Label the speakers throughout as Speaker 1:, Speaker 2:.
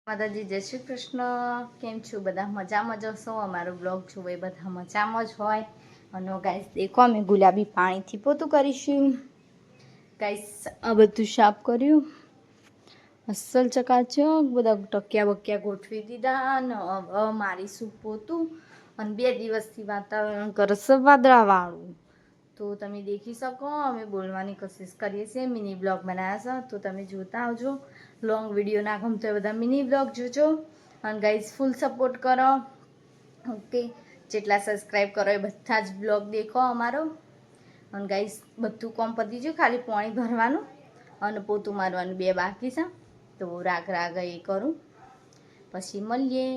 Speaker 1: માતાજી જય શ્રી કૃષ્ણ. કેમ છો બધા? મજામાં જ હશો. અમારો બ્લોગ જોવો એ બધા મજામાં જ હોય. અને ગાઈસ દેખો અમે ગુલાબી પાણીથી પોતું કરીશું. ગાઈસ આ બધું સાફ કર્યું, અસલ ચકાચક બધા ટકિયા બકિયા ગોઠવી દીધા અને હવે મારીશું પોતું. અને 2 દિવસથી વાતાવરણ કરશે વાદળાવાળું, તો તમે દેખી શકો અમે બોલવાની કોશિશ કરીએ છીએ. મિની બ્લોગ બનાવ્યા છે તો તમે જોતા આવજો. લોંગ વિડીયો ના ગમતો હોય બધા મિની બ્લોગ જોજો. અને ગાઈઝ ફૂલ સપોર્ટ કરો. ઓકે, જેટલા સબસ્ક્રાઈબ કરો એ બધા જ બ્લોગ દેખો અમારો. અને ગાઈઝ બધું કોમ પતી ગયું, ખાલી પાણી ભરવાનું અને પોતું મારવાનું 2 બાકી છે. તો રાગ એ કરું પછી મળીએ.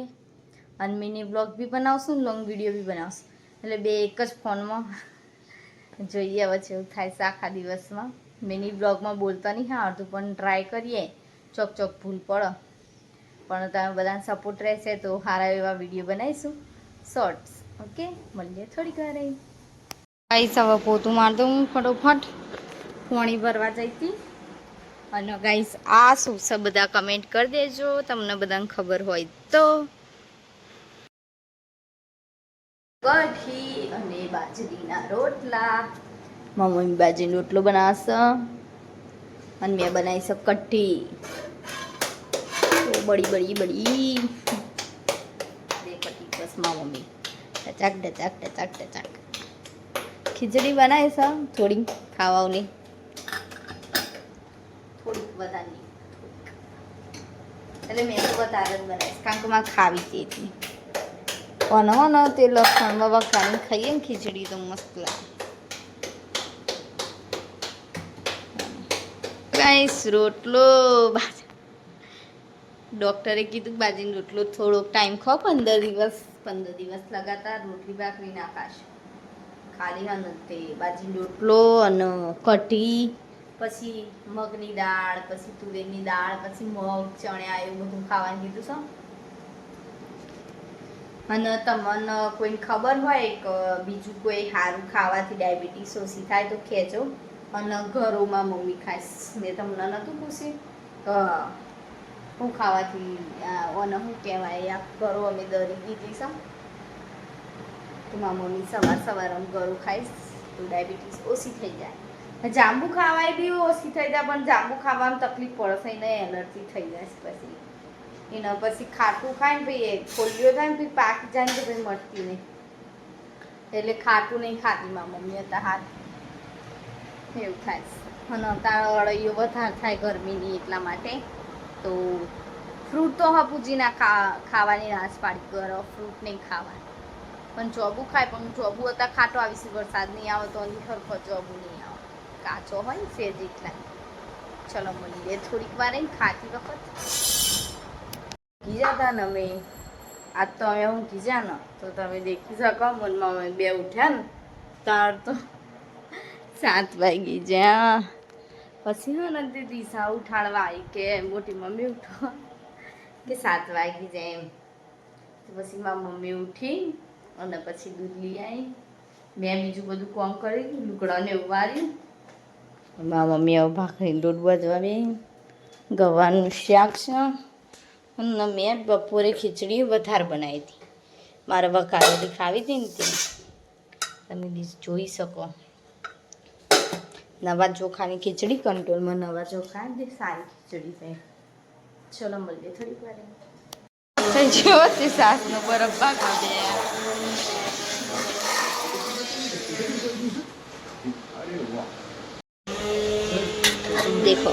Speaker 1: અને મિની બ્લોગ બી બનાવશું, લોંગ વિડીયો બી બનાવશું, એટલે 2 એક જ ફોનમાં જોઈએ. હવે એવું થાય છે આખા દિવસમાં. મિની બ્લોગમાં બોલતા નહીં આવડતું પણ ટ્રાય કરીએ. ચોક ભૂલ પડે પણ તમે બધાને સપોર્ટ રહેશે તો સારા એવા વિડીયો બનાવીશું, શોર્ટ્સ. ઓકે, મળીએ થોડીક વાર. ગાઈસ હવે પોતું માર દઉં ફટોફટ, પાણી ભરવા જઈ હતી. અને ગાઈસ આ શું છે બધા કમેન્ટ કરી દેજો તમને બધાને ખબર હોય તો. કઢી અને બાજરીના રોટલા. મમ્મી બાજરીનો રોટલો બનાવશે અને મેં બનાવી છે કઢી. બડી 2 કઢી બસ મમ્મી ટચાક. ખીચડી બનાવી છે થોડી ખાવાની, થોડીક વધારે, એટલે મેં તો વધારે જ બનાવીશ કારણ કે મારે ખાવી હતી. અને તે લસણમાં વઘારીને ખાઈએ ને ખીચડી તો મસ્ત લાગે. ગાઈસ રોટલો ડૉક્ટરે કીધું કે બાજરીનો રોટલો થોડોક ટાઈમ ખાઓ, 15 દિવસ લગાતાર રોટલી ભાખરી ના ખાશો. ખાલી તે બાજરીનો રોટલો અને કઢી, પછી મગની દાળ, પછી તુવેરની દાળ, પછી મગ ચણ્યા એવું બધું ખાવાનું કીધું છે. અને તમને કોઈને ખબર હોય કે બીજું કોઈ સારું ખાવાથી ડાયાબિટીસ ઓછી થાય તો કહેજો. અને ઘરોમાં મમ્મી ખાઈશ, મેં તમને નહોતું પૂછ્યું શું ખાવાથી અને શું કહેવાય આ ઘરો અમે દરી દીધી છે. તો મારી મમ્મી સવાર ઘરું ખાઈશ તો ડાયાબિટીસ ઓછી થઈ જાય. જાંબુ ખાવાય બી ઓછી થઈ જાય, પણ જાંબુ ખાવામાં તકલીફ પડશે ને, એલર્જી થઈ જાય પછી એના. પછી ખાટું ખાય ને ભાઈ ખોલ્યો થાય ને પછી પાકી જાય ને તો ભાઈ મળતી નહીં, એટલે ખાટું નહીં ખાતી મારી મમ્મી હતા હાથ એવું થાય. અને તારા અળઈઓ વધારે થાય ગરમીની, એટલા માટે તો ફ્રૂટ તો હપુજીના ખાવાની નાશ પાડી કરો, ફ્રૂટ નહીં ખાવા. પણ ચોબુ ખાય, પણ ચોબુ હતા ખાટો આવીશ, વરસાદ નહીં આવે તો સરખો ચોબુ નહીં આવે, કાચો હોય ને સેજ એટલા. ચલો મળીએ થોડીક વાર ખાતી વખત. જતા ને અમે આજ તો અમે ઊંઘી જા ને તો તમે દેખી શકો. મનમાં અમે 2 ઉઠ્યા ને તાર તો 7 વાગી જ્યાં. પછી ને દિશા ઉઠાડવા આવી કે મોટી મમ્મી ઉઠો કે 7 વાગી જાય એમ. તો પછી મારી મમ્મી ઉઠી અને પછી દૂધ લઈ આવી. મેં બીજું બધું કામ કરી, લુગડાને એવું વાર્યું. મારી મમ્મી હવે ભાખરીનો લોટ બાંધવા બે. ગવાનું શાક છે. અને મેં બપોરે ખીચડી વધારે બનાવી હતી, મારે વઘારેલી ખાવી હતી ને તે તમે જોઈ શકો. નવા ચોખાની ખીચડી કંટ્રોલમાં, નવા ચોખા જે સારી ખીચડી થાય. ચલો મળીએ થોડીક વાર. જોતી સાસનો બરફ ભાગો દે. દેખો